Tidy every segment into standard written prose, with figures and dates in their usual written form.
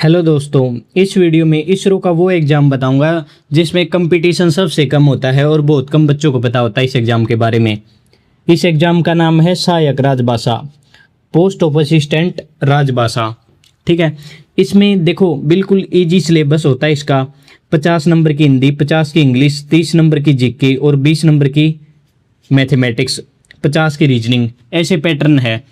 Hello दोस्तों, इस video में इसरो का वो एग्ज़ाम बताऊंगा जिसमें कंपटीशन सबसे कम होता है और बहुत कम बच्चों को पता होता है इस एग्ज़ाम के बारे में। इस एग्ज़ाम का नाम है सहायक राजभाषा, पोस्ट ऑफ असिस्टेंट राजभाषा। ठीक है, इसमें देखो बिल्कुल इजी सिलेबस होता है इसका। 50 नंबर की हिंदी, 50 की इंग्लिश, 30 नंबर की जीके और 20 नंबर की मैथमेटिक्स, 50 की रीजनिंग, ऐसे पैटर्न है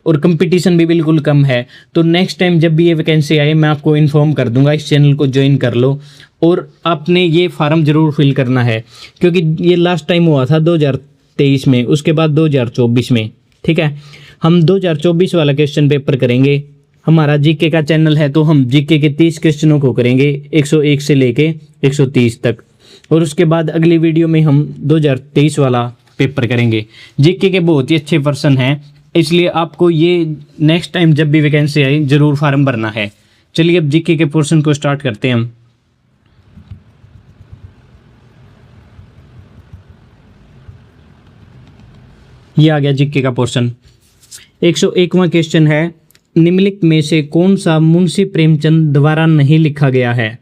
और कंपटीशन भी बिल्कुल कम है। तो नेक्स्ट टाइम जब भी ये वैकेंसी आए मैं आपको इन्फॉर्म कर दूंगा, इस चैनल को ज्वाइन कर लो और आपने ये फार्म ज़रूर फिल करना है क्योंकि ये लास्ट टाइम हुआ था 2023 में, उसके बाद 2024 में। ठीक है, हम 2024 वाला क्वेश्चन पेपर करेंगे। हमारा जीके का चैनल है तो हम जीके के 30 क्वेश्चनों को करेंगे 101 से लेके 130 तक, और उसके बाद अगली वीडियो में हम 2023 वाला पेपर करेंगे। जीके के बहुत ही अच्छे पर्सन हैं, इसलिए आपको ये नेक्स्ट टाइम जब भी वैकेंसी आई ज़रूर फार्म भरना है। चलिए अब जीके के पोर्शन को स्टार्ट करते हैं हम। ये आ गया जीके का पोर्शन। 101वां क्वेश्चन है, निम्नलिखित में से कौन सा मुंशी प्रेमचंद द्वारा नहीं लिखा गया है?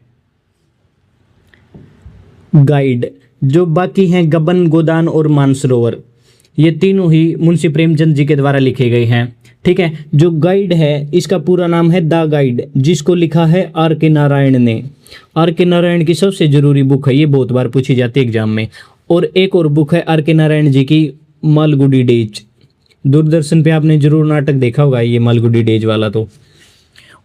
गाइड, जो बाकी हैं गबन, गोदान और मानसरोवर, ये तीनों ही मुंशी प्रेमचंद जी के द्वारा लिखे गए हैं। ठीक है, जो गाइड है इसका पूरा नाम है द गाइड, जिसको लिखा है आर के नारायण ने। आर के नारायण की सबसे जरूरी बुक है, ये बहुत बार पूछी जाती है एग्जाम में। और एक और बुक है आर के नारायण जी की, मालगुडी डेज। दूरदर्शन पे आपने जरूर नाटक देखा होगा ये मालगुडी डेज वाला। तो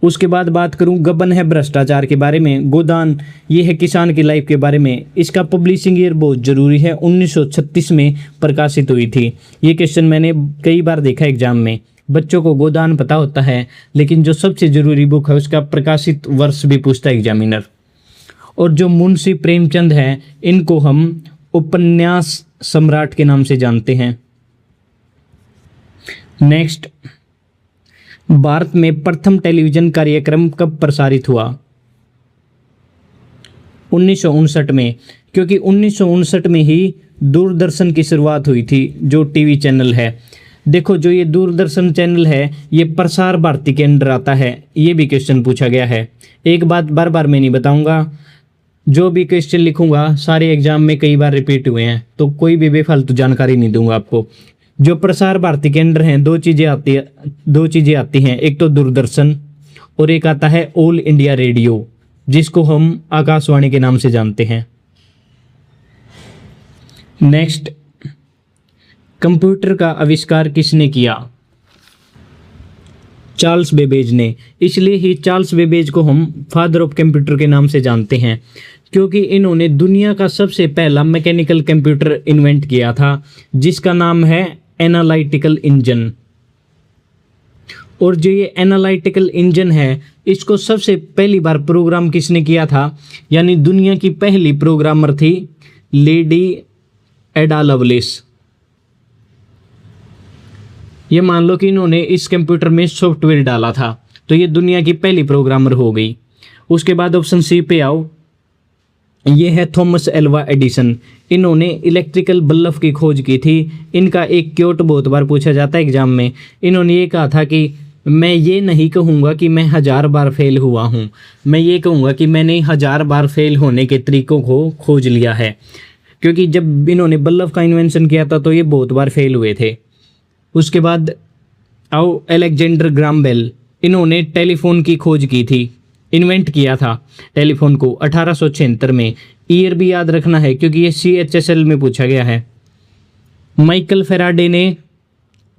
उसके बाद बात करूं, गबन है भ्रष्टाचार के बारे में, गोदान ये है किसान की लाइफ के बारे में। इसका पब्लिशिंग ईयर बहुत ज़रूरी है, 1936 में प्रकाशित हुई थी। ये क्वेश्चन मैंने कई बार देखा एग्जाम में। बच्चों को गोदान पता होता है लेकिन जो सबसे ज़रूरी बुक है उसका प्रकाशित वर्ष भी पूछता है एग्जामिनर। और जो मुंशी प्रेमचंद हैं इनको हम उपन्यास सम्राट के नाम से जानते हैं। नेक्स्ट, भारत में प्रथम टेलीविजन कार्यक्रम कब प्रसारित हुआ? 1959 में, क्योंकि 1959 में ही दूरदर्शन की शुरुआत हुई थी, जो टीवी चैनल है। देखो जो ये दूरदर्शन चैनल है ये प्रसार भारती के अंडर आता है। ये भी क्वेश्चन पूछा गया है। एक बात बार बार मैं नहीं बताऊंगा, जो भी क्वेश्चन लिखूंगा सारे एग्जाम में कई बार रिपीट हुए हैं, तो कोई भी बेफालतू जानकारी नहीं दूंगा आपको। जो प्रसार भारती के अंडर हैं दो चीज़ें आती हैं, एक तो दूरदर्शन और एक आता है ऑल इंडिया रेडियो, जिसको हम आकाशवाणी के नाम से जानते हैं। नेक्स्ट, कंप्यूटर का आविष्कार किसने किया? चार्ल्स बेबेज ने। इसलिए ही चार्ल्स बेबेज को हम फादर ऑफ कंप्यूटर के नाम से जानते हैं, क्योंकि इन्होंने दुनिया का सबसे पहला मैकेनिकल कंप्यूटर इन्वेंट किया था, जिसका नाम है एनालिटिकल इंजन। और जो ये एनालिटिकल इंजन है इसको सबसे पहली बार प्रोग्राम किसने किया था, यानी दुनिया की पहली प्रोग्रामर थी लेडी एडा लवलेस। ये मान लो कि इन्होंने इस कंप्यूटर में सॉफ्टवेयर डाला था, तो ये दुनिया की पहली प्रोग्रामर हो गई। उसके बाद ऑप्शन सी पे आओ, ये है थॉमस एल्वा एडिसन। इन्होंने इलेक्ट्रिकल बल्ब की खोज की थी। इनका एक क्योट बहुत बार पूछा जाता है एग्जाम में। इन्होंने ये कहा था कि मैं ये नहीं कहूँगा कि मैं 1000 बार फेल हुआ हूँ, मैं ये कहूँगा कि मैंने 1000 बार फेल होने के तरीकों को खोज लिया है। क्योंकि जब इन्होंने बल्ब का इन्वेंशन किया था तो ये बहुत बार फेल हुए थे। उसके बाद आओ अलेक्जेंडर ग्राम बेल। इन्होंने टेलीफोन की खोज की थी, इन्वेंट किया था टेलीफोन को 1876 में। ईयर भी याद रखना है क्योंकि ये CHSL में पूछा गया है। माइकल फेराडे ने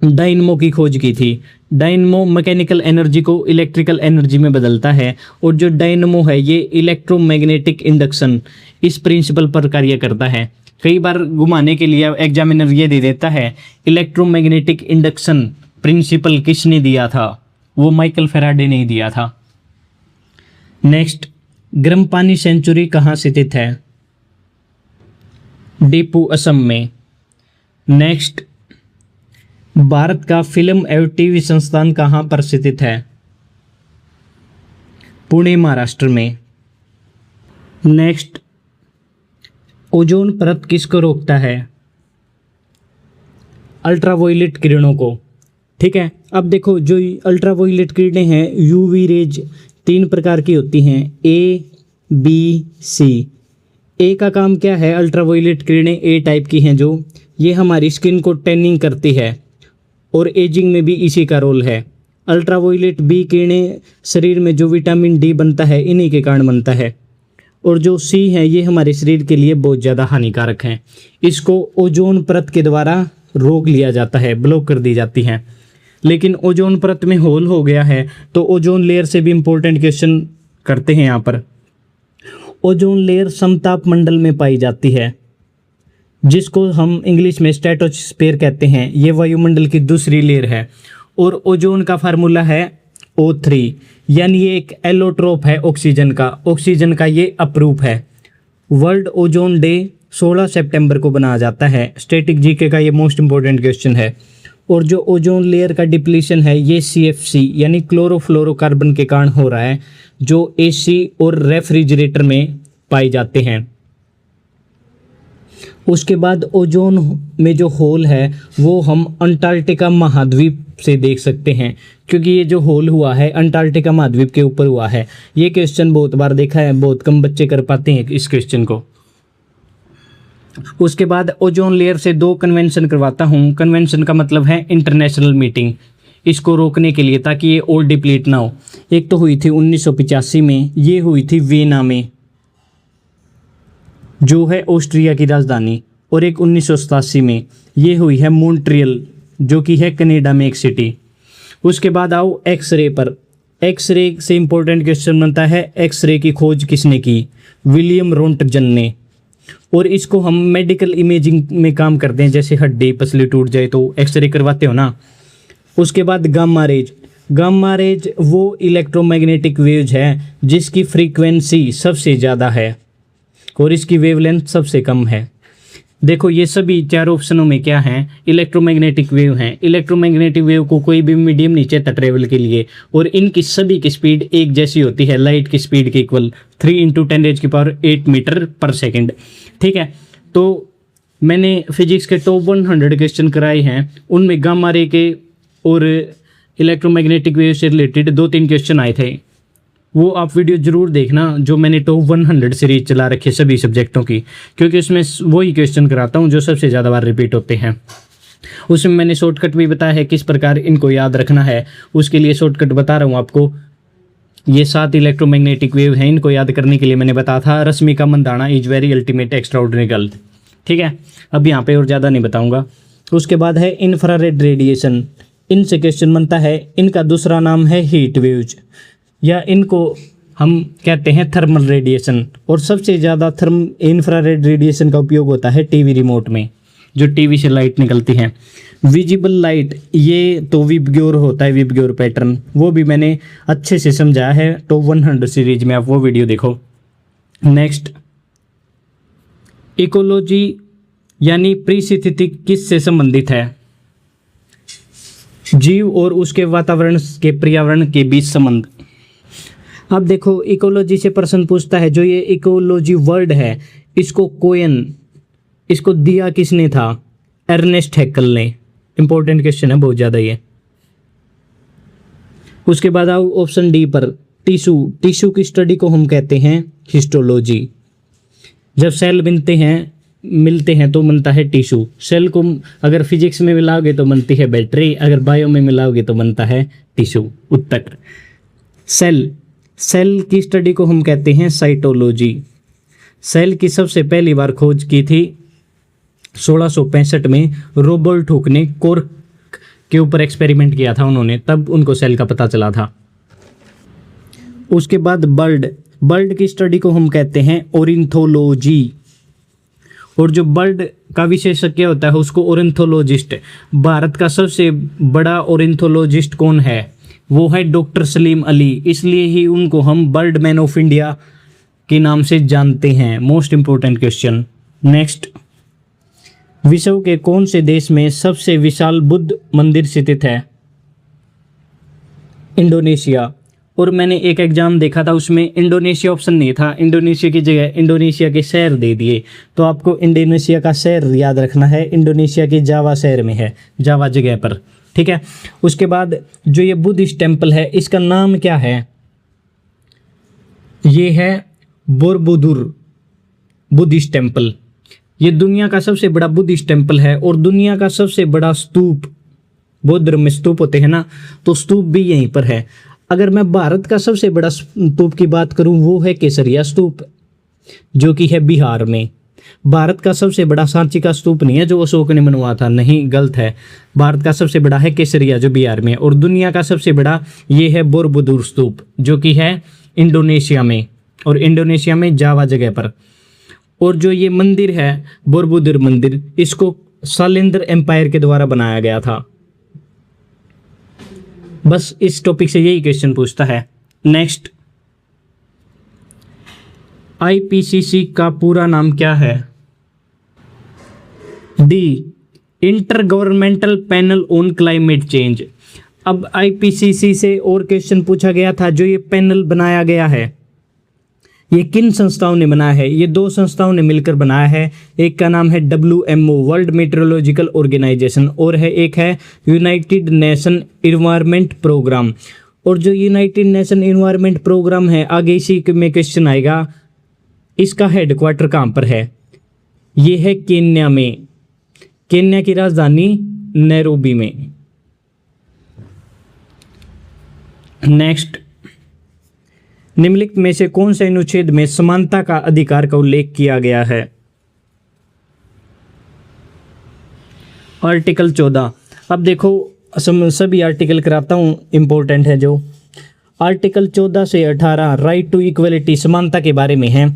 डायनमो की खोज की थी। डायनमो मैकेनिकल एनर्जी को इलेक्ट्रिकल एनर्जी में बदलता है, और जो डायनमो है ये इलेक्ट्रोमैग्नेटिक इंडक्शन इस प्रिंसिपल पर कार्य करता है। कई बार घुमाने के लिए एग्जामिनर ये दे देता है इलेक्ट्रोमैग्नेटिक इंडक्शन प्रिंसिपल किसने दिया था, वो माइकल फेराडे ने ही दिया था। नेक्स्ट, गर्म पानी सेंचुरी कहाँ स्थित है? डीपू, असम में। नेक्स्ट, भारत का फिल्म एवं टीवी संस्थान कहाँ पर स्थित है? पुणे, महाराष्ट्र में। नेक्स्ट, ओजोन परत किसको रोकता है? अल्ट्रावायलेट किरणों को। ठीक है, अब देखो जो अल्ट्रावायलेट किरणें हैं यूवी रेज 3 प्रकार की होती हैं, ए बी सी। ए का काम क्या है, अल्ट्रावायलेट किरणें ए टाइप की हैं जो ये हमारी स्किन को टैनिंग करती है और एजिंग में भी इसी का रोल है। अल्ट्रावायलेट बी किरणें शरीर में जो विटामिन डी बनता है इन्हीं के कारण बनता है। और जो सी है ये हमारे शरीर के लिए बहुत ज़्यादा हानिकारक हैं। इसको ओजोन परत के द्वारा रोक लिया जाता है, ब्लॉक कर दी जाती हैं। लेकिन ओजोन परत में होल हो गया है तो ओजोन लेयर से भी इम्पोर्टेंट क्वेश्चन करते हैं यहाँ पर। ओजोन लेयर समताप मंडल में पाई जाती है जिसको हम इंग्लिश में स्ट्रेटोस्फीयर कहते हैं। ये वायुमंडल की दूसरी लेयर है और ओजोन का फार्मूला है O3, यानी ये एक एलोट्रोप है ऑक्सीजन का ये अपरूप है। वर्ल्ड ओजोन डे 16 सितंबर को बनाया जाता है। स्टैटिक जीके का ये मोस्ट इंपॉर्टेंट क्वेश्चन है। और जो ओजोन लेयर का डिप्लीशन है ये CFC यानी क्लोरोफ्लोरोकार्बन के कारण हो रहा है जो AC और रेफ्रिजरेटर में पाए जाते हैं। उसके बाद ओजोन में जो होल है वो हम अंटार्कटिका महाद्वीप से देख सकते हैं क्योंकि ये जो होल हुआ है अंटार्कटिका महाद्वीप के ऊपर हुआ है। ये क्वेश्चन बहुत बार देखा है, बहुत कम बच्चे कर पाते हैं इस क्वेश्चन को। उसके बाद ओजोन लेयर से 2 कन्वेंशन करवाता हूँ। कन्वेंशन का मतलब है इंटरनेशनल मीटिंग, इसको रोकने के लिए ताकि ये और डिप्लीट ना हो। एक तो हुई थी 1985 में, ये हुई थी वियना में जो है ऑस्ट्रिया की राजधानी, और एक 1987 में ये हुई है मॉन्ट्रियल जो कि है कनाडा में एक सिटी। उसके बाद आओ एक्सरे पर। एक्सरे से इंपॉर्टेंट क्वेश्चन बनता है एक्सरे की खोज किसने की, विलियम रोंटगन ने। और इसको हम मेडिकल इमेजिंग में काम करते हैं, जैसे हड्डी पसली टूट जाए तो एक्सरे करवाते हो ना। उसके बाद गामा रेज। गामा रेज वो इलेक्ट्रोमैग्नेटिक वेव्स है जिसकी फ्रीक्वेंसी सबसे ज़्यादा है और इसकी वेवलेंथ सबसे कम है। देखो ये सभी 4 ऑप्शनों में क्या हैं, इलेक्ट्रोमैग्नेटिक वेव हैं। इलेक्ट्रोमैग्नेटिक वेव को कोई भी मीडियम नहीं चाहता ट्रेवल के लिए, और इनकी सभी की स्पीड एक जैसी होती है, लाइट की स्पीड के इक्वल 3 × 10⁸ मीटर पर सेकेंड। ठीक है, तो मैंने फिजिक्स के टॉप 100 क्वेश्चन कराए हैं, उनमें गामा रे के और इलेक्ट्रोमैग्नेटिक वेव से रिलेटेड 2-3 क्वेश्चन आए थे। वो आप वीडियो ज़रूर देखना जो मैंने टॉप 100 सीरीज चला रखी है सभी सब्जेक्टों की, क्योंकि उसमें वही क्वेश्चन कराता हूँ जो सबसे ज़्यादा बार रिपीट होते हैं। उसमें मैंने शॉर्टकट भी बताया है किस प्रकार इनको याद रखना है, उसके लिए शॉर्टकट बता रहा हूँ आपको। ये 7 इलेक्ट्रोमैग्नेटिक वेव हैं, इनको याद करने के लिए मैंने बताया था Rashmika Mandanna is very ultimate extraordinary girl. ठीक है, अब यहाँ पे और ज़्यादा नहीं बताऊँगा। उसके बाद है इंफ्रारेड रेडिएशन। इनसे क्वेश्चन बनता है, इनका दूसरा नाम है हीट वेव्स, या इनको हम कहते हैं थर्मल रेडिएशन। और सबसे ज़्यादा इंफ्रारेड रेडिएशन का उपयोग होता है टीवी रिमोट में, जो टीवी से लाइट निकलती है। विजिबल लाइट, ये तो विबग्योर होता है, विबग्योर पैटर्न, वो भी मैंने अच्छे से समझाया है टॉप 100 सीरीज में, आप वो वीडियो देखो। नेक्स्ट, इकोलॉजी यानी परिस्थिति किससे संबंधित है, जीव और उसके वातावरण के पर्यावरण के बीच संबंध। अब देखो इकोलॉजी से प्रश्न पूछता है, जो ये इकोलॉजी वर्ड है इसको दिया किसने था, अर्नेस्ट हैक्ल ने। इंपॉर्टेंट क्वेश्चन है बहुत ज़्यादा ये। उसके बाद आओ ऑप्शन डी पर, टिश्यू की स्टडी को हम कहते हैं हिस्टोलॉजी। जब सेल मिलते हैं तो बनता है टिश्यू। सेल को अगर फिजिक्स में मिलाओगे तो बनती है बैटरी, अगर बायो में मिलाओगे तो बनता है टिश्यू। उत्तर सेल की स्टडी को हम कहते हैं साइटोलॉजी। सेल की सबसे पहली बार खोज की थी 1665 में, रॉबर्ट हुक ने कोर्क के ऊपर एक्सपेरिमेंट किया था उन्होंने, तब उनको सेल का पता चला था। उसके बाद बर्ड की स्टडी को हम कहते हैं ऑर्निथोलॉजी। और जो बर्ड का विशेषज्ञ होता है उसको ऑर्निथोलॉजिस्ट। भारत का सबसे बड़ा ऑर्निथोलॉजिस्ट कौन है, वो है डॉक्टर सलीम अली, इसलिए ही उनको हम बर्ड मैन ऑफ इंडिया के नाम से जानते हैं। Most important question. नेक्स्ट, विश्व के कौन से देश में सबसे विशाल बुद्ध मंदिर स्थित है, इंडोनेशिया। और मैंने एक एग्जाम देखा था उसमें इंडोनेशिया ऑप्शन नहीं था, इंडोनेशिया की जगह इंडोनेशिया के शहर दे दिए, तो आपको इंडोनेशिया का शहर याद रखना है, इंडोनेशिया के जावा शहर में है, जावा जगह पर। ठीक है, उसके बाद जो ये बुद्धिस्ट टेम्पल है इसका नाम क्या है, ये है बोरबुदुर बुद्धिस्ट टेम्पल। ये दुनिया का सबसे बड़ा बुद्धिस्ट टेम्पल है और दुनिया का सबसे बड़ा स्तूप, बौद्ध धर्म में स्तूप होते हैं ना, तो स्तूप भी यहीं पर है। अगर मैं भारत का सबसे बड़ा स्तूप की बात करूं, वो है केसरिया स्तूप, जो कि है बिहार में। भारत का सबसे बड़ा सांची का स्तूप नहीं है जो अशोक ने बनवाया था, नहीं, गलत है। भारत का सबसे बड़ा है केसरिया जो बिहार में है, और दुनिया का सबसे बड़ा ये है बोरबुदुर स्तूप जो कि है इंडोनेशिया में, और इंडोनेशिया में जावा जगह पर। और जो ये मंदिर है बोरबुदुर मंदिर, इसको सालेंद्र एम्पायर के द्वारा बनाया गया था। बस इस टॉपिक से यही क्वेश्चन पूछता है। नेक्स्ट, आईपीसीसी का पूरा नाम क्या है? D, inter governmental panel on climate change. अब आईपीसीसी से और क्वेश्चन पूछा गया था, जो ये पैनल बनाया गया है ये किन संस्थाओं ने बनाया है? ये दो संस्थाओं ने मिलकर बनाया है। एक का नाम है WMO वर्ल्ड मेट्रोलॉजिकल ऑर्गेनाइजेशन, और है एक है यूनाइटेड नेशन इन्वायरमेंट प्रोग्राम। और जो यूनाइटेड नेशन इन्वायरमेंट प्रोग्राम है, आगे इसी में क्वेश्चन आएगा, इसका हेडक्वार्टर कहाँ पर है? ये है केन्या में, केन्या की राजधानी नैरोबी में। नेक्स्ट, निम्नलिखित में से कौन से अनुच्छेद में समानता का अधिकार का उल्लेख किया गया है? आर्टिकल 14। अब देखो सभी आर्टिकल कराता हूँ, इंपॉर्टेंट है जो। आर्टिकल 14 से 18 राइट टू इक्वलिटी, समानता के बारे में है।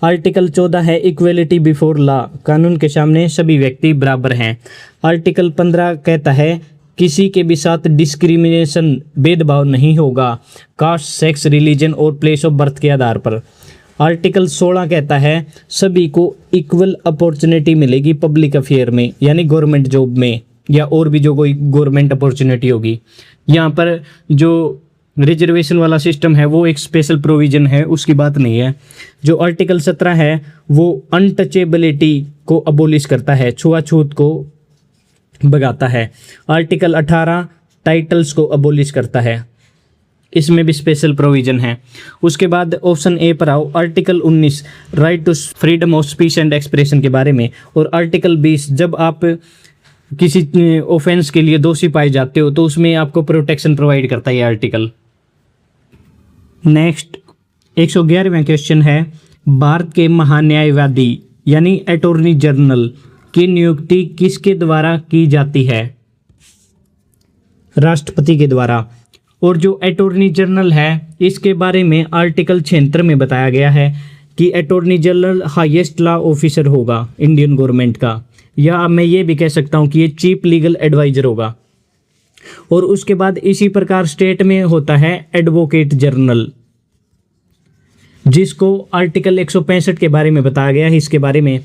आर्टिकल 14 है इक्वलिटी बिफोर लॉ, कानून के सामने सभी व्यक्ति बराबर हैं। आर्टिकल 15 कहता है किसी के भी साथ डिस्क्रिमिनेशन, भेदभाव नहीं होगा कास्ट, सेक्स, रिलीजन और प्लेस ऑफ बर्थ के आधार पर। आर्टिकल 16 कहता है सभी को इक्वल अपॉर्चुनिटी मिलेगी पब्लिक अफेयर में, यानी गवर्नमेंट जॉब में या और भी जो कोई गवर्नमेंट अपॉर्चुनिटी होगी। यहाँ पर जो रिजर्वेशन वाला सिस्टम है वो एक स्पेशल प्रोविजन है, उसकी बात नहीं है। जो आर्टिकल 17 है वो अनटचेबिलिटी को अबोलिश करता है, छुआछूत को भगाता है। आर्टिकल 18 टाइटल्स को अबोलिश करता है, इसमें भी स्पेशल प्रोविजन है। उसके बाद ऑप्शन ए पर आओ, article 19 right to freedom of speech and expression के बारे में। और आर्टिकल 20 जब आप किसी ऑफेंस के लिए दोषी पाए जाते हो तो उसमें आपको प्रोटेक्शन प्रोवाइड करता है ये आर्टिकल। नेक्स्ट, 111वां क्वेश्चन है, भारत के महान्यायवादी यानी अटॉर्नी जनरल की नियुक्ति किसके द्वारा की जाती है? राष्ट्रपति के द्वारा। और जो अटॉर्नी जनरल है इसके बारे में आर्टिकल 76 में बताया गया है कि attorney general highest law officer होगा इंडियन गवर्नमेंट का, या मैं ये भी कह सकता हूँ कि ये चीफ लीगल एडवाइजर होगा। और उसके बाद इसी प्रकार स्टेट में होता है एडवोकेट जनरल, जिसको आर्टिकल 165 के बारे में बताया गया है इसके बारे में।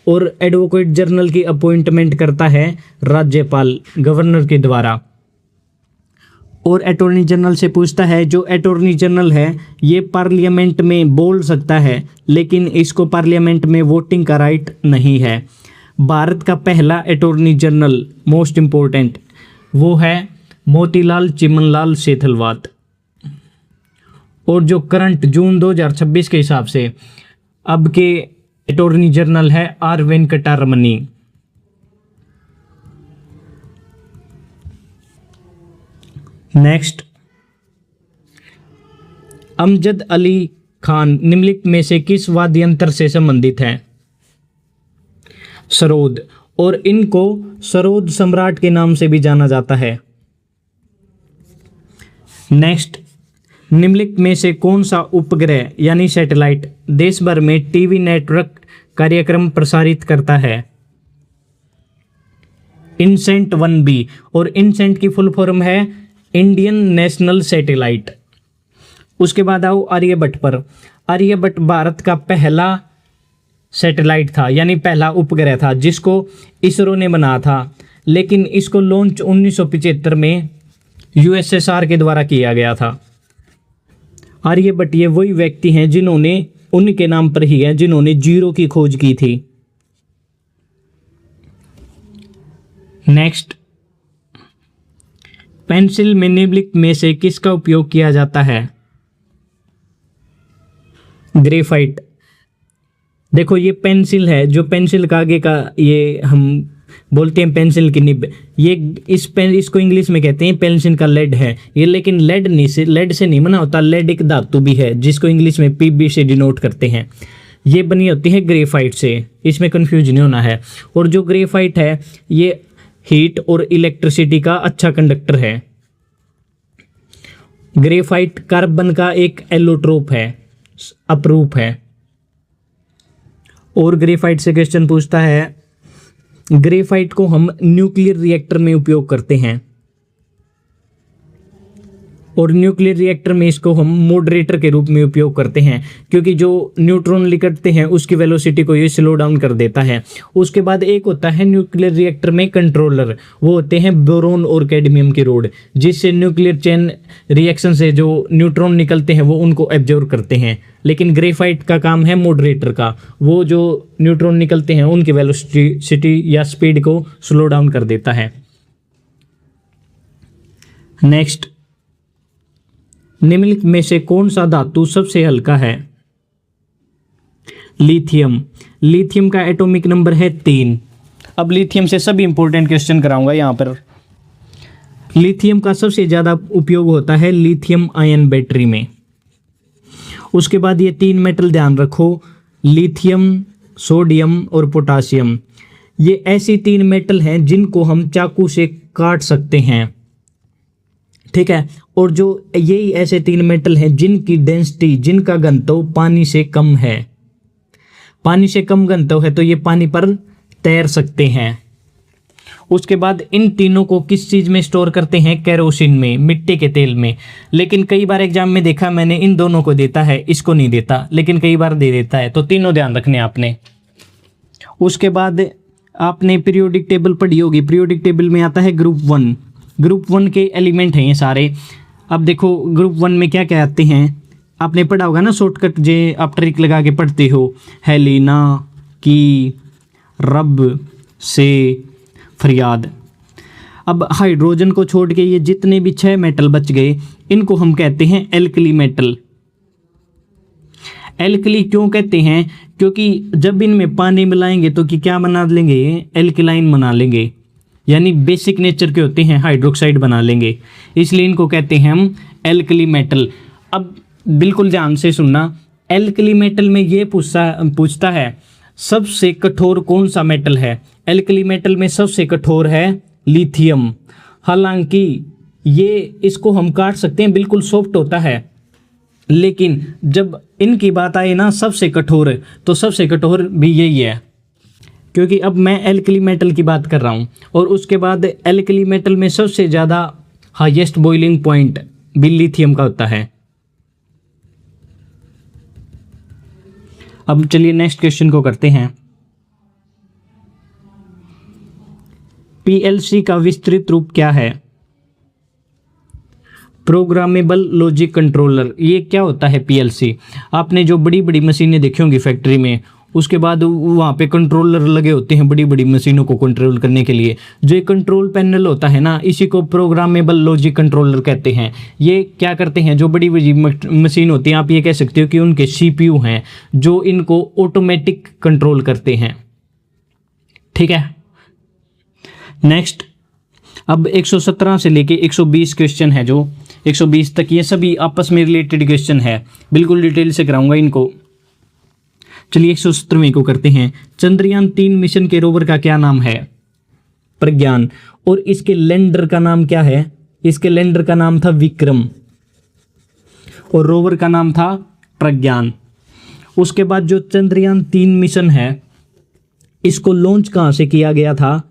और एडवोकेट जनरल की अपॉइंटमेंट करता है राज्यपाल, गवर्नर के द्वारा। और अटॉर्नी जनरल से पूछता है, जो अटॉर्नी जनरल है ये पार्लियामेंट में बोल सकता है लेकिन इसको पार्लियामेंट में वोटिंग का राइट नहीं है। भारत का पहला अटॉर्नी जनरल, मोस्ट इम्पोर्टेंट, वो है मोतीलाल चिमनलाल सेथलवात। और जो करंट जून 2026 के हिसाब से अब के अटॉर्नी जनरल है आर वेंकटरमणी। नेक्स्ट, अमजद अली खान निम्नलिखित में से किस वाद्य यंत्र से संबंधित है? सरोद। और इनको सरोद सम्राट के नाम से भी जाना जाता है। नेक्स्ट, निम्नलिखित में से कौन सा उपग्रह यानी सैटेलाइट देश भर में टीवी नेटवर्क कार्यक्रम प्रसारित करता है? Innocent 1B। और इनसेंट की फुल फॉर्म है इंडियन नेशनल सैटेलाइट। उसके बाद आओ आर्यभट्ट पर। आर्यभट्ट भारत का पहला सैटेलाइट था, यानी पहला उपग्रह था जिसको इसरो ने बनाया था, लेकिन इसको लॉन्च 1975 में यूएसएसआर के द्वारा किया गया था। आर्यभट्ट ये वही व्यक्ति हैं जिन्होंने, उनके नाम पर ही है, जिन्होंने जीरो की खोज की थी। नेक्स्ट, पेंसिल में निम्नलिखित में से किसका उपयोग किया जाता है? ग्रेफाइट, देखो ये पेंसिल है, जो पेंसिल का आगे का ये हम बोलते हैं पेंसिल की निब, ये इस पेन इसको इंग्लिश में कहते हैं पेंसिल का लेड है ये, लेकिन लेड से नहीं बना होता, लेड एक धातु भी है जिसको इंग्लिश में पीबी से डिनोट करते हैं। ये बनी होती है ग्रेफाइट से, इसमें कंफ्यूज नहीं होना है। और जो ग्रेफाइट है ये हीट और इलेक्ट्रिसिटी का अच्छा कंडक्टर है। ग्रेफाइट कार्बन का एक एलोट्रोप है, अपरूप है। और ग्रेफाइट से क्वेश्चन पूछता है, ग्रेफाइट को हम न्यूक्लियर रिएक्टर में उपयोग करते हैं, और न्यूक्लियर रिएक्टर में इसको हम मॉडरेटर के रूप में उपयोग करते हैं, क्योंकि जो न्यूट्रॉन निकलते हैं उसकी वेलोसिटी को ये स्लो डाउन कर देता है। उसके बाद एक होता है न्यूक्लियर रिएक्टर में कंट्रोलर, वो होते हैं बोरोन और कैडमियम के रोड, जिससे न्यूक्लियर चेन रिएक्शन से जो न्यूट्रॉन निकलते हैं वो उनको एब्जॉर्ब करते हैं। लेकिन ग्रेफाइट का काम है मॉडरेटर का, वो जो न्यूट्रॉन निकलते हैं उनकी वेलोसिटी या स्पीड को स्लो डाउन कर देता है। नेक्स्ट, निम्नलिखित में से कौन सा धातु सबसे हल्का है? लिथियम। लिथियम का एटॉमिक नंबर है 3। अब लिथियम से सभी इंपॉर्टेंट क्वेश्चन कराऊंगा यहाँ पर। लिथियम का सबसे ज़्यादा उपयोग होता है लिथियम आयन बैटरी में। उसके बाद ये 3 मेटल ध्यान रखो, लिथियम, सोडियम और पोटासियम। ये ऐसी 3 मेटल हैं जिनको हम चाकू से काट सकते हैं, ठीक है। और जो यही ऐसे 3 मेटल हैं जिनकी डेंसिटी, जिनका घनत्व पानी से कम है। पानी से कम घनत्व है तो ये पानी पर तैर सकते हैं। उसके बाद इन तीनों को किस चीज़ में स्टोर करते हैं? केरोसिन में, मिट्टी के तेल में। लेकिन कई बार एग्जाम में देखा मैंने इन दोनों को देता है, इसको नहीं देता, लेकिन कई बार दे देता है, तो तीनों ध्यान रखने आपने। उसके बाद आपने पीरियोडिक टेबल पढ़ी होगी। पीरियोडिक टेबल में आता है ग्रुप 1। ग्रुप 1 के एलिमेंट हैं ये सारे। अब देखो ग्रुप 1 में क्या क्या आते हैं, आपने पढ़ा होगा ना, शॉर्टकट जे आप ट्रिक लगा के पढ़ते हो, हेलिना की, रब से, फरियाद। अब हाइड्रोजन को छोड़ के ये जितने भी 6 मेटल बच गए इनको हम कहते हैं एल्कली मेटल। एल्कली क्यों कहते हैं? क्योंकि जब इनमें पानी मिलाएंगे तो कि क्या बना लेंगे? एल्कलाइन बना लेंगे, यानी बेसिक नेचर के होते हैं, हाइड्रोक्साइड बना लेंगे, इसलिए इनको कहते हैं हम एल्कली मेटल। अब बिल्कुल ध्यान से सुनना, एल्कली मेटल में ये पूछता है सबसे कठोर कौन सा मेटल है? एल्कली मेटल में सबसे कठोर है लिथियम। हालांकि ये इसको हम काट सकते हैं, बिल्कुल सॉफ्ट होता है, लेकिन जब इनकी बात आए ना सबसे कठोर, तो सबसे कठोर भी यही है, क्योंकि अब मैं एल्कली मेटल की बात कर रहा हूँ। और उसके बाद एल्कली मेटल में सबसे ज़्यादा हाईएस्ट बॉइलिंग पॉइंट भी लिथियम का होता है। अब चलिए नेक्स्ट क्वेश्चन को करते हैं। पीएलसी का विस्तृत रूप क्या है? Programmable logic controller. ये क्या होता है पीएलसी? आपने जो बड़ी बड़ी मशीनें देखी होंगी फैक्ट्री में, उसके बाद वहाँ पे कंट्रोलर लगे होते हैं बड़ी बड़ी मशीनों को कंट्रोल करने के लिए। जो एक कंट्रोल पैनल होता है ना, इसी को प्रोग्रामेबल लॉजिक कंट्रोलर कहते हैं। ये क्या करते हैं? जो बड़ी बड़ी मशीन होती हैं, आप ये कह सकते हो कि उनके सीपीयू हैं जो इनको ऑटोमेटिक कंट्रोल करते हैं, ठीक है। नेक्स्ट, अब 117 से लेके 120 क्वेश्चन है, जो 120 तक ये सभी आपस में रिलेटेड क्वेश्चन है, बिल्कुल डिटेल से कराऊंगा इनको। चलिए 117वें को करते हैं। चंद्रयान 3 मिशन के रोवर का क्या नाम है? प्रज्ञान। और इसके लैंडर का नाम क्या है? इसके लैंडर का नाम था विक्रम और रोवर का नाम था प्रज्ञान। उसके बाद जो चंद्रयान 3 मिशन है, इसको लॉन्च कहाँ से किया गया था?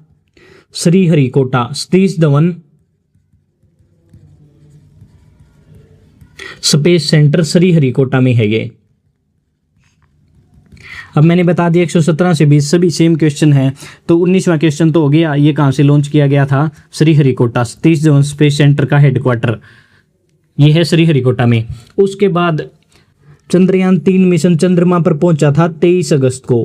श्रीहरिकोटा, सतीश धवन स्पेस सेंटर श्रीहरिकोटा में है ये। अब मैंने बता दिया 117 से 20 सभी सेम क्वेश्चन है, तो 19वां क्वेश्चन तो हो गया, ये कहाँ से लॉन्च किया गया था? श्रीहरिकोटा, सतीश धवन स्पेस सेंटर का हेडक्वार्टर ये है श्रीहरिकोटा में। उसके बाद चंद्रयान 3 मिशन चंद्रमा पर पहुंचा था 23 अगस्त को,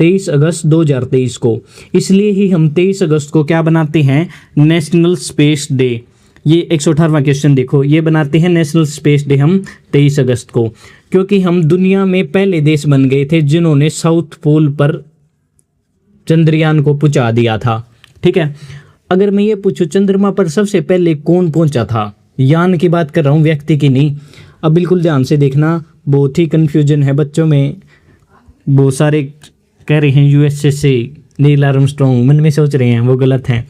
23 अगस्त 2023 को। इसलिए ही हम 23 अगस्त को क्या बनाते हैं? National space day. ये 118वां क्वेश्चन देखो, ये बनाते हैं नेशनल स्पेस डे हम 23 अगस्त को। क्योंकि हम दुनिया में पहले देश बन गए थे जिन्होंने साउथ पोल पर चंद्रयान को पहुंचा दिया था। ठीक है, अगर मैं ये पूछूं चंद्रमा पर सबसे पहले कौन पहुंचा था, यान की बात कर रहा हूँ, व्यक्ति की नहीं। अब बिल्कुल ध्यान से देखना, बहुत ही कंफ्यूजन है बच्चों में। बहुत सारे कह रहे हैं यूएसए से नील आर्मस्ट्रॉन्ग, मन में सोच रहे हैं, वो गलत हैं।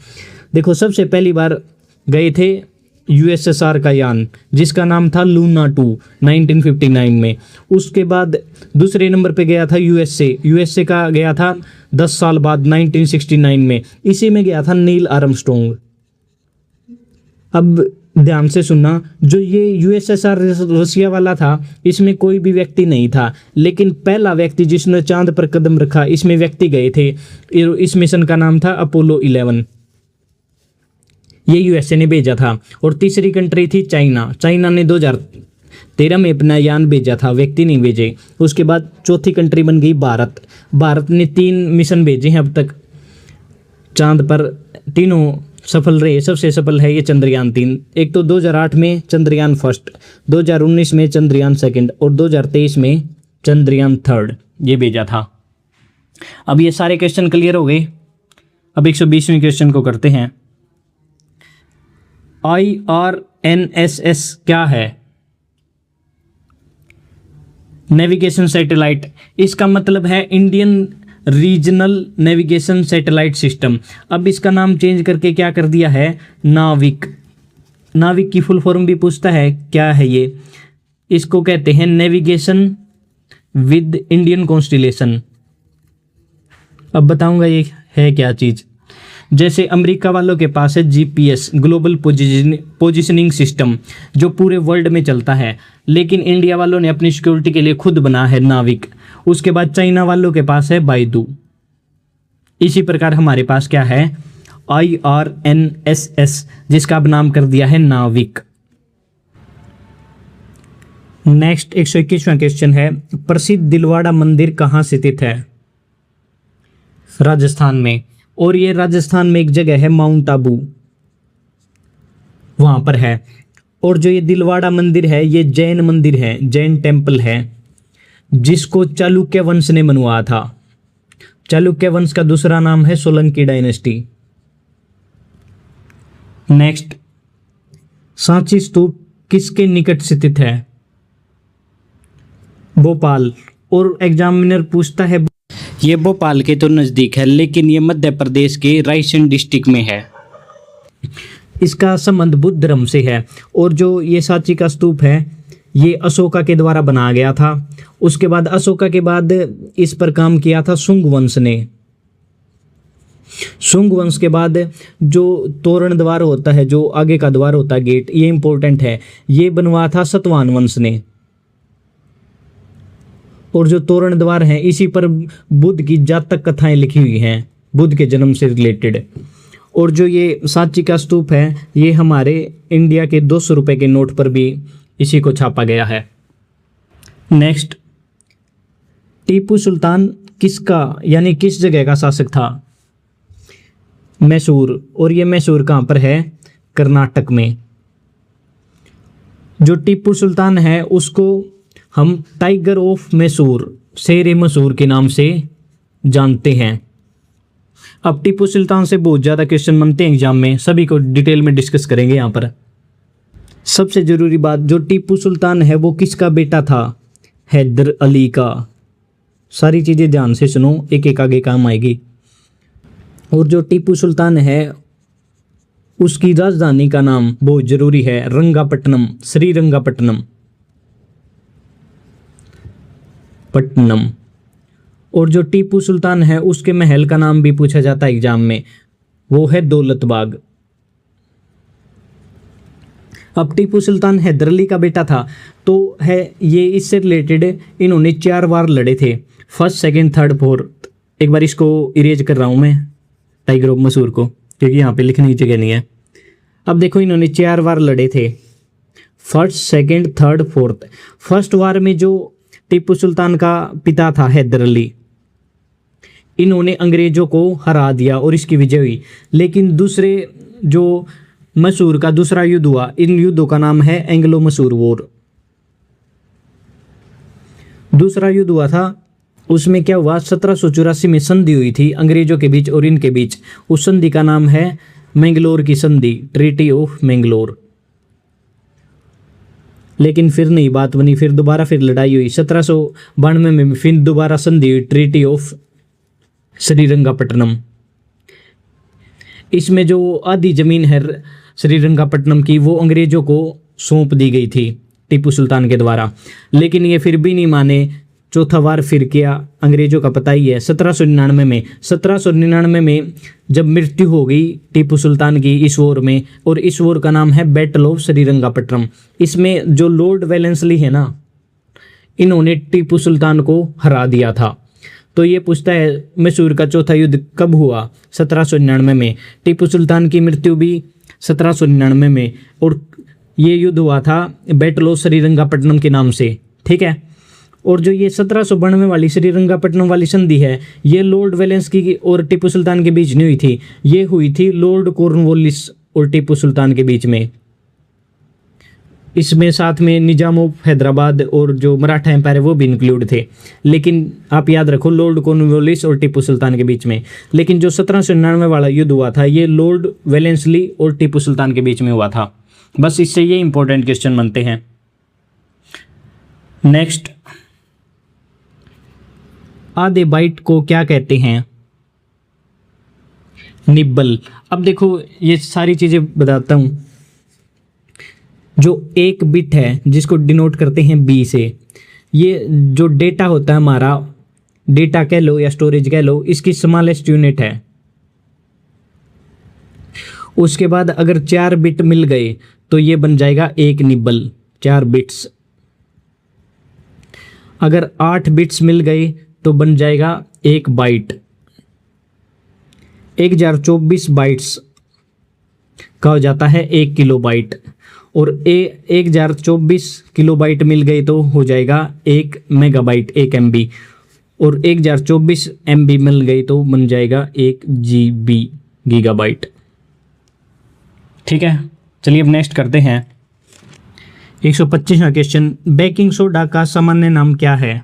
देखो सबसे पहली बार गए थे यूएसएसआर का यान जिसका नाम था लूना 2 1959 में। उसके बाद दूसरे नंबर पे गया था यूएसए का गया था 10 साल बाद 1969 में, इसी में गया था नील आर्मस्ट्रॉन्ग। अब ध्यान से सुनना, जो ये यूएसएसआर रशिया वाला था इसमें कोई भी व्यक्ति नहीं था, लेकिन पहला व्यक्ति जिसने चांद पर कदम रखा इसमें व्यक्ति गए थे। इस मिशन का नाम था अपोलो 11, ये यूएसए ने भेजा था। और तीसरी कंट्री थी चाइना ने 2013 में अपना यान भेजा था, व्यक्ति नहीं भेजे। उसके बाद चौथी कंट्री बन गई भारत ने 3 मिशन भेजे हैं अब तक चांद पर, तीनों सफल रहे। सबसे सफल है ये चंद्रयान 3, एक तो 2008 में चंद्रयान फर्स्ट, 2019 में चंद्रयान सेकंड और 2023 में चंद्रयान थर्ड, ये भेजा था। अब ये सारे क्वेश्चन क्लियर हो गए। अब 120वें क्वेश्चन को करते हैं। IRNSS क्या है? नेविगेशन सैटेलाइट, इसका मतलब है Indian regional navigation satellite system. अब इसका नाम चेंज करके क्या कर दिया है, नाविक। नाविक की फुल फॉर्म भी पूछता है, क्या है ये? इसको कहते हैं नेविगेशन विद इंडियन कॉन्स्टिलेशन। अब बताऊंगा ये है क्या चीज। जैसे अमेरिका वालों के पास है जीपीएस, ग्लोबल पोजिशनिंग सिस्टम, जो पूरे वर्ल्ड में चलता है, लेकिन इंडिया वालों ने अपनी सिक्योरिटी के लिए खुद बना है नाविक। उसके बाद चाइना वालों के पास है बाइडू। इसी प्रकार हमारे पास क्या है, IRNSS, जिसका अब नाम कर दिया है नाविक। नेक्स्ट 121वां क्वेश्चन है, प्रसिद्ध दिलवाड़ा मंदिर कहाँ स्थित है? राजस्थान में, और ये राजस्थान में एक जगह है माउंट आबू, वहां पर है। और जो ये दिलवाड़ा मंदिर है ये जैन मंदिर है, जैन टेम्पल है, जिसको चालुक्य वंश ने बनवाया था। चालुक्य वंश का दूसरा नाम है सोलंकी डायनेस्टी। नेक्स्ट, सांची स्तूप किसके निकट स्थित है? भोपाल। और एग्जामिनर पूछता है, ये भोपाल के तो नज़दीक है, लेकिन ये मध्य प्रदेश के रायसेन डिस्ट्रिक्ट में है। इसका संबंध बुद्ध धर्म से है। और जो ये सांची का स्तूप है ये अशोका के द्वारा बनाया गया था। उसके बाद अशोका के बाद इस पर काम किया था शुंग वंश ने। शुंग वंश के बाद जो तोरण द्वार होता है, जो आगे का द्वार होता है, गेट, ये इंपॉर्टेंट है, ये बनवाया था सतवाहन वंश ने। और जो तोरण द्वार हैं इसी पर बुद्ध की जातक कथाएं लिखी हुई हैं, बुद्ध के जन्म से रिलेटेड। और जो ये सांची का स्तूप है ये हमारे इंडिया के 200 रुपए के नोट पर भी इसी को छापा गया है। नेक्स्ट, टीपू सुल्तान किसका यानी किस जगह का शासक था? मैसूर। और ये मैसूर कहाँ पर है? कर्नाटक में। जो टीपू सुल्तान है उसको हम टाइगर ऑफ मैसूर, शेर मैसूर के नाम से जानते हैं। अब टीपू सुल्तान से बहुत ज़्यादा क्वेश्चन बनते हैं एग्जाम में, सभी को डिटेल में डिस्कस करेंगे यहाँ पर। सबसे ज़रूरी बात, जो टीपू सुल्तान है वो किसका बेटा था? हैदर अली का। सारी चीज़ें ध्यान से सुनो, एक एक आगे काम आएगी। और जो टीपू सुल्तान है उसकी राजधानी का नाम बहुत ज़रूरी है, रंगापट्टनम, श्रीरंगापट्टनम पट्टनम। और जो टीपू सुल्तान है उसके महल का नाम भी पूछा जाता है एग्जाम में, वो है दौलत बाग। अब टीपू सुल्तान हैदर अली का बेटा था, तो है ये इससे रिलेटेड इन्होंने 4 बार लड़े थे, फर्स्ट, सेकंड, थर्ड, फोर्थ। एक बार इसको इरेज कर रहा हूँ मैं, टाइगर ऑफ मैसूर को, क्योंकि यहाँ पे लिखने की जगह नहीं है। अब देखो इन्होंने 4 बार लड़े थे, first, second, third, fourth. First वार में जो टीपू सुल्तान का पिता था हैदर अली, इन्होंने अंग्रेजों को हरा दिया और इसकी विजय हुई। लेकिन दूसरे जो मैसूर का दूसरा युद्ध हुआ, इन युद्धों का नाम है एंग्लो मैसूर वॉर। दूसरा युद्ध हुआ था, उसमें क्या हुआ, 1784 में संधि हुई थी अंग्रेजों के बीच और इनके बीच। उस संधि का नाम है मैंगलोर की संधि, ट्रीटी ऑफ मैंगलोर। लेकिन फिर नहीं बात बनी, फिर दोबारा फिर लड़ाई हुई 1792 में, फिर दोबारा संधि हुई, ट्रीटी ऑफ श्रीरंगापट्टनम। इसमें जो आधी जमीन है श्रीरंगापट्टनम की वो अंग्रेजों को सौंप दी गई थी टीपू सुल्तान के द्वारा, लेकिन ये फिर भी नहीं माने। चौथा वार फिर किया, अंग्रेजों का पता ही है। 1799 में जब मृत्यु हो गई टीपू सुल्तान की इस वॉर में, और इस वॉर का नाम है बैटल ऑफ श्रीरंगापट्टनम। इसमें जो लॉर्ड वेलेंसली है ना, इन्होंने टीपू सुल्तान को हरा दिया था। तो ये पूछता है मैसूर का चौथा युद्ध कब हुआ, 1799 में। टीपू सुल्तान की मृत्यु भी 1799 में, और ये युद्ध हुआ था बैटल ऑफ श्रीरंगापट्टनम के नाम से, ठीक है। और जो ये 1792 वाली श्रीरंगापट्टनम वाली संधि है, ये लॉर्ड वेलेंस्की की और टीपू सुल्तान के बीच नहीं हुई थी, ये हुई थी लॉर्ड कॉर्नवालिस और टीपू सुल्तान के बीच में। इसमें साथ में निजाम ऑफ हैदराबाद और जो मराठा एम्पायर है वो भी इंक्लूड थे, लेकिन आप याद रखो लॉर्ड कॉर्नवालिस और टीपू सुल्तान के बीच में। लेकिन जो 1799 वाला युद्ध हुआ था, ये लॉर्ड वेलेंसली और टीपू सुल्तान के बीच में हुआ था। बस इससे ये इंपॉर्टेंट क्वेश्चन बनते हैं। नेक्स्ट, आधे बाइट को क्या कहते हैं, निब्बल। अब देखो ये सारी चीजें बताता हूं। जो एक बिट है जिसको डिनोट करते हैं बी से, ये जो डेटा होता है हमारा, डेटा कह लो या स्टोरेज कह लो, इसकी स्मॉलेस्ट यूनिट है। उसके बाद अगर 4 बिट मिल गए तो ये बन जाएगा एक निब्बल, 4 बिट्स। अगर 8 बिट्स मिल गए तो बन जाएगा 1 बाइट। 1024 बाइट्स का हो जाता है 1 किलोबाइट, और 1024 किलोबाइट मिल गई तो हो जाएगा 1 मेगाबाइट, 1 MB, और 1024 MB मिल गई तो बन जाएगा 1 GB, गीगाबाइट। ठीक है, चलिए अब नेक्स्ट करते हैं 125वां क्वेश्चन। बेकिंग सोडा का सामान्य नाम क्या है?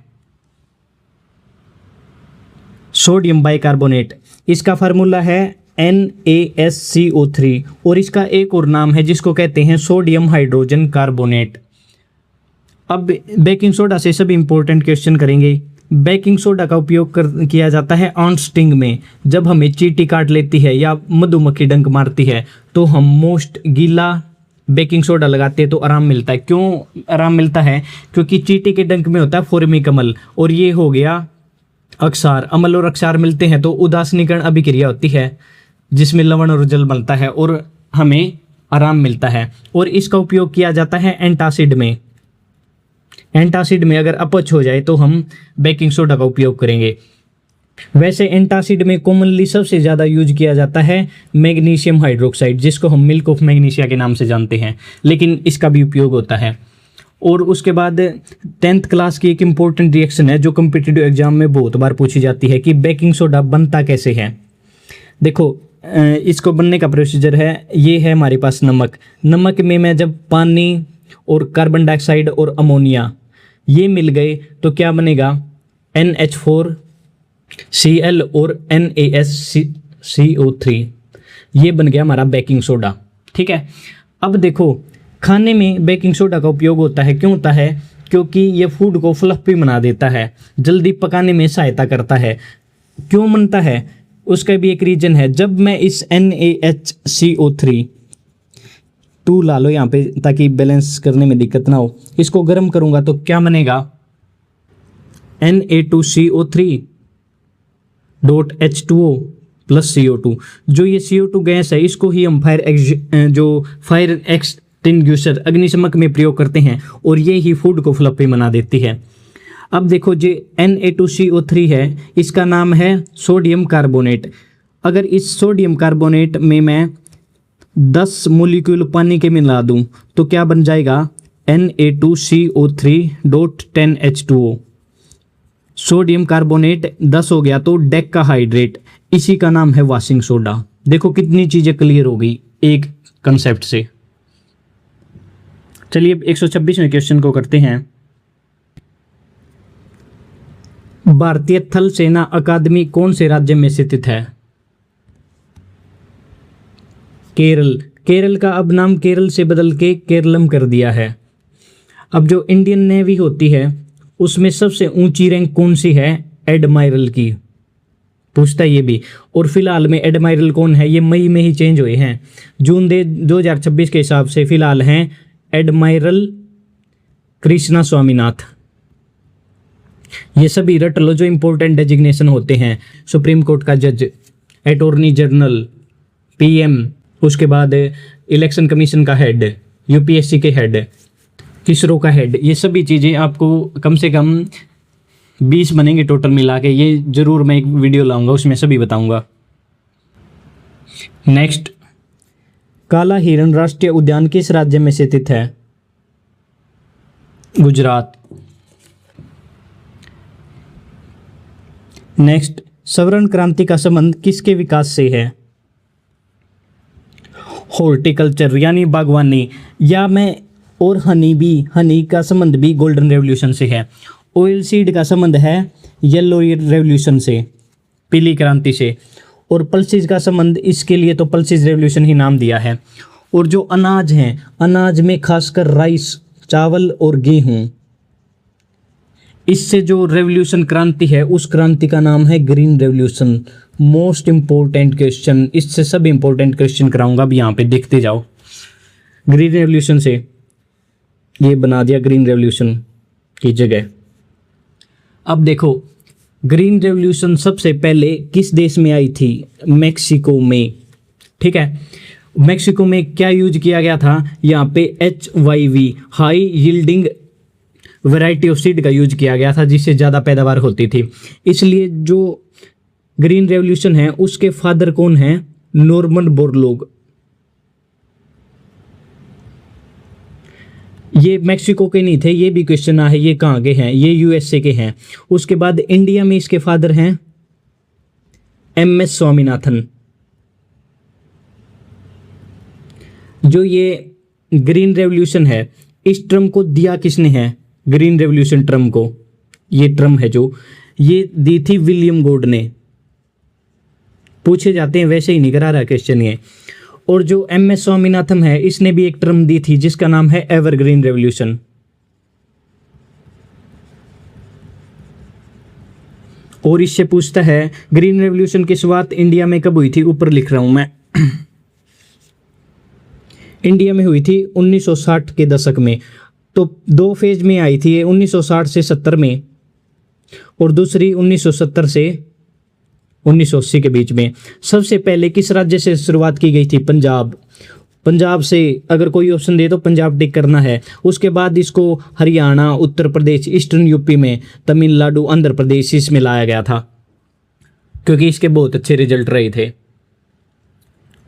Sodium bicarbonate. इसका फार्मूला है NaSCO3, और इसका एक और नाम है जिसको कहते हैं सोडियम हाइड्रोजन कार्बोनेट। अब बेकिंग सोडा से सभी इंपॉर्टेंट क्वेश्चन करेंगे। बेकिंग सोडा का उपयोग किया जाता है ऑन स्टिंग में। जब हमें चींटी काट लेती है या मधुमक्खी डंक मारती है तो हम मोस्ट गीला बेकिंग सोडा लगाते हैं तो आराम मिलता है। क्यों आराम मिलता है? क्योंकि चींटी के डंक में होता है फॉर्मिक अम्ल, और ये हो गया अक्षार। अम्ल और अक्षार मिलते हैं तो उदासीनीकरण अभिक्रिया होती है जिसमें लवण और जल बनता है और हमें आराम मिलता है। और इसका उपयोग किया जाता है एंटासिड में। एंटासिड में अगर अपच हो जाए तो हम बेकिंग सोडा का उपयोग करेंगे। वैसे एंटासिड में कॉमनली सबसे ज़्यादा यूज किया जाता है मैग्नीशियम हाइड्रोक्साइड, जिसको हम मिल्क ऑफ मैग्नीशिया के नाम से जानते हैं, लेकिन इसका भी उपयोग होता है। और उसके बाद 10th क्लास की एक इम्पोर्टेंट रिएक्शन है जो कम्पिटिटिव एग्जाम में बहुत बार पूछी जाती है कि बेकिंग सोडा बनता कैसे है। देखो इसको बनने का प्रोसीजर है, ये है हमारे पास नमक। नमक में मैं जब पानी और कार्बन डाइऑक्साइड और अमोनिया ये मिल गए तो क्या बनेगा? NH4Cl और NaSCO3, ये बन गया हमारा बेकिंग सोडा। ठीक है, अब देखो खाने में बेकिंग सोडा का उपयोग होता है। क्यों होता है? क्योंकि ये फूड को फ्लफी बना देता है, जल्दी पकाने में सहायता करता है। क्यों बनता है? उसका भी एक रीजन है। जब मैं इस NaHCO3 2 ला लो यहाँ पे ताकि बैलेंस करने में दिक्कत ना हो, इसको गर्म करूँगा तो क्या बनेगा? Na2CO3.H2O plus CO2। जो ये CO2 गैस है इसको ही हम फायर एक्सटिंग्विशर अग्निशमक में प्रयोग करते हैं, और ये ही फूड को फ्लफी बना देती है। अब देखो जो Na2CO3 है इसका नाम है सोडियम कार्बोनेट। अगर इस सोडियम कार्बोनेट में मैं 10 मोलिक्यूल पानी के मिला दूं तो क्या बन जाएगा? Na2CO3.10H2O। सोडियम कार्बोनेट 10 हो गया तो डेकाहाइड्रेट, इसी का नाम है वॉशिंग सोडा। देखो कितनी चीज़ें क्लियर हो गई एक कंसेप्ट से। चलिए 126वें क्वेश्चन को करते हैं। भारतीय थल सेना अकादमी कौन से राज्य में स्थित है? केरल। केरल का अब नाम केरल से बदल के केरलम कर दिया है। अब जो इंडियन नेवी होती है उसमें सबसे ऊंची रैंक कौन सी है? एडमायरल की। पूछता है ये भी। और फिलहाल में एडमायरल कौन है? ये मई में ही चेंज हुए हैं। जून 2026 के हिसाब से फिलहाल हैं एडमायरल कृष्णा स्वामीनाथ। ये सभी रट लो जो इंपॉर्टेंट डेजिग्नेशन होते हैं। सुप्रीम कोर्ट का जज, अटॉर्नी जनरल, पीएम, उसके बाद इलेक्शन कमीशन का हेड, यूपीएससी के हेड, किसरो का हेड, ये सभी चीज़ें आपको कम से कम 20 बनेंगे टोटल मिला के। ये जरूर मैं एक वीडियो लाऊंगा, उसमें सभी बताऊंगा। नेक्स्ट, काला हिरण राष्ट्रीय उद्यान किस राज्य में स्थित है? गुजरात। नेक्स्ट, स्वर्ण क्रांति का संबंध किसके विकास से है? हॉर्टिकल्चर यानी बागवानी, या मैं और हनी का संबंध भी गोल्डन रेवोल्यूशन से है। ऑयल सीड का संबंध है येलो रेवोल्यूशन से, पीली क्रांति से। और पल्सेस का संबंध इसके लिए तो पल्सेस रेवोल्यूशन ही नाम दिया है। और जो अनाज हैं, अनाज में खासकर राइस, चावल और गेहूं, इससे जो रेवोल्यूशन क्रांति है उस क्रांति का नाम है green revolution. Most important question, इससे सब इंपॉर्टेंट क्वेश्चन कराऊंगा। अब यहाँ पे देखते जाओ। ग्रीन रेवोल्यूशन से ये बना दिया ग्रीन रेवोल्यूशन की जगह। अब देखो, ग्रीन रेवोल्यूशन सबसे पहले किस देश में आई थी? मेक्सिको में। ठीक है, मेक्सिको में क्या यूज किया गया था? यहाँ पे HYV, high yielding variety of seed का यूज किया गया था, जिससे ज़्यादा पैदावार होती थी। इसलिए जो ग्रीन रेवोल्यूशन है उसके फादर कौन हैं? Norman Borlaug. ये मेक्सिको के नहीं थे, ये भी क्वेश्चन है। ये कहाँ के हैं? ये USA के हैं। उसके बाद इंडिया में इसके फादर हैं MS स्वामीनाथन। जो ये ग्रीन रेवोल्यूशन है, इस टर्म को दिया किसने है? ग्रीन रेवोल्यूशन टर्म को, ये टर्म है जो, ये दी थी विलियम गॉड ने। पूछे जाते हैं, वैसे ही नहीं करा रहा क्वेश्चन ये। और जो MS स्वामीनाथन है, इसने भी एक टर्म दी थी जिसका नाम है एवरग्रीन रेवोल्यूशन। और इससे पूछता है ग्रीन रेवोल्यूशन की शुरुआत इंडिया में कब हुई थी? ऊपर लिख रहा हूं मैं। इंडिया में हुई थी 1960 के दशक में। तो 2 फेज में आई थी ये, 1960 से 70 में, और दूसरी 1970 से 1980 के बीच में। सबसे पहले किस राज्य से शुरुआत की गई थी? पंजाब। पंजाब से अगर कोई ऑप्शन दे तो पंजाब टिक करना है। उसके बाद इसको हरियाणा, उत्तर प्रदेश, ईस्टर्न यूपी में, तमिलनाडु, आंध्र प्रदेश, इसमें लाया गया था क्योंकि इसके बहुत अच्छे रिजल्ट रहे थे।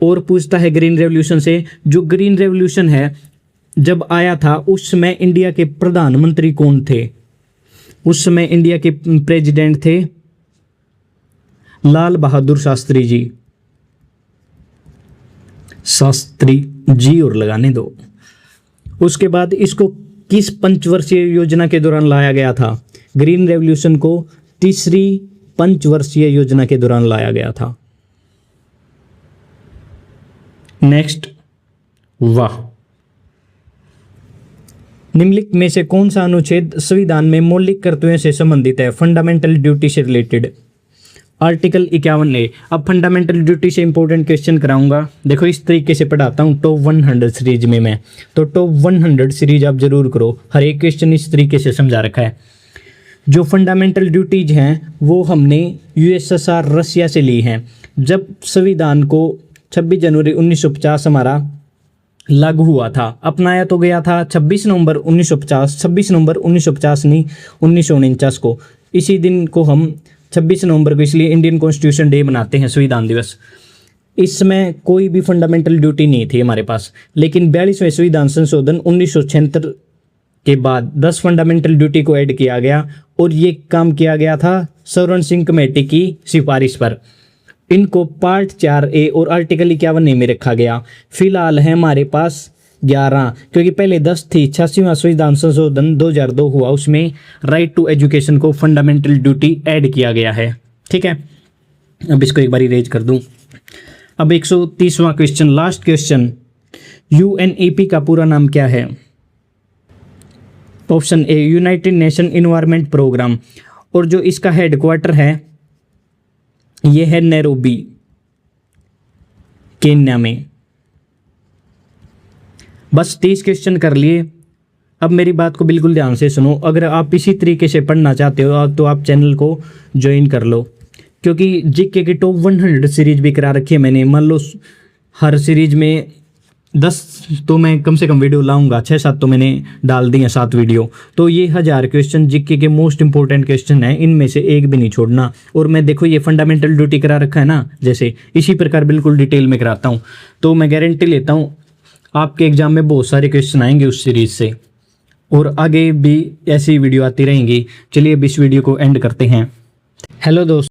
और पूछता है ग्रीन रेवोल्यूशन से, जो ग्रीन रेवोल्यूशन है जब आया था उस समय इंडिया के प्रधानमंत्री कौन थे? उस समय इंडिया के प्रेसिडेंट थे लाल बहादुर शास्त्री जी। शास्त्री जी और लगाने दो। उसके बाद इसको किस पंचवर्षीय योजना के दौरान लाया गया था? ग्रीन रेवोल्यूशन को तीसरी पंचवर्षीय योजना के दौरान लाया गया था। नेक्स्ट, वाह। निम्नलिखित में से कौन सा अनुच्छेद संविधान में मौलिक कर्तव्यों से संबंधित है? फंडामेंटल ड्यूटी से रिलेटेड। Article 51A। अब फंडामेंटल ड्यूटी से इंपॉर्टेंट क्वेश्चन कराऊंगा। देखो इस तरीके से पढ़ाता हूँ टॉप 100 सीरीज में मैं, तो टॉप 100 सीरीज आप जरूर करो। हर एक क्वेश्चन इस तरीके से समझा रखा है। जो फंडामेंटल ड्यूटीज हैं वो हमने USSR रसिया से ली हैं। जब संविधान को 26 जनवरी 1950 हमारा लागू हुआ था, अपनाया तो गया था 26 नवंबर 1950, 26 नवंबर 1950 नहीं 1949 को। इसी दिन को हम 26 नवंबर को इसलिए इंडियन कॉन्स्टिट्यूशन डे मनाते हैं, संविधान दिवस। इस समय कोई भी फंडामेंटल ड्यूटी नहीं थी हमारे पास, लेकिन 42वें संविधान संशोधन 1976 के बाद 10 फंडामेंटल ड्यूटी को ऐड किया गया और ये काम किया गया था स्वर्ण सिंह कमेटी की सिफारिश पर। इनको पार्ट 4A और आर्टिकल 51A में रखा गया। फिलहाल है हमारे पास 11, क्योंकि पहले 10 थी। 86वां संविधान संशोधन 2002 हुआ, उसमें राइट टू एजुकेशन को फंडामेंटल ड्यूटी ऐड किया गया है। ठीक है, अब इसको एक बार इरेज कर दूं। अब 130वां क्वेश्चन, लास्ट क्वेश्चन, यूएनईपी का पूरा नाम क्या है? Option A United Nation environment programme, और जो इसका हेडक्वार्टर है ये है नैरोबी, केन्या में। बस 30 क्वेश्चन कर लिए। अब मेरी बात को बिल्कुल ध्यान से सुनो, अगर आप इसी तरीके से पढ़ना चाहते हो तो आप चैनल को ज्वाइन कर लो, क्योंकि जीके की टॉप 100 सीरीज भी करा रखी है मैंने। मान लो हर सीरीज में 10 तो मैं कम से कम वीडियो लाऊंगा, 6-7 तो मैंने डाल दी हैं, 7 वीडियो। तो ये 1000 क्वेश्चन जीके के मोस्ट इंपॉर्टेंट क्वेश्चन है, इनमें से एक भी नहीं छोड़ना। और मैं देखो ये फंडामेंटल ड्यूटी करा रखा है ना, जैसे इसी प्रकार बिल्कुल डिटेल में कराता हूँ। तो मैं गारंटी लेता हूँ आपके एग्जाम में बहुत सारे क्वेश्चन आएंगे उस सीरीज से, और आगे भी ऐसी वीडियो आती रहेंगी। चलिए अब इस वीडियो को एंड करते हैं। हेलो दोस्तों।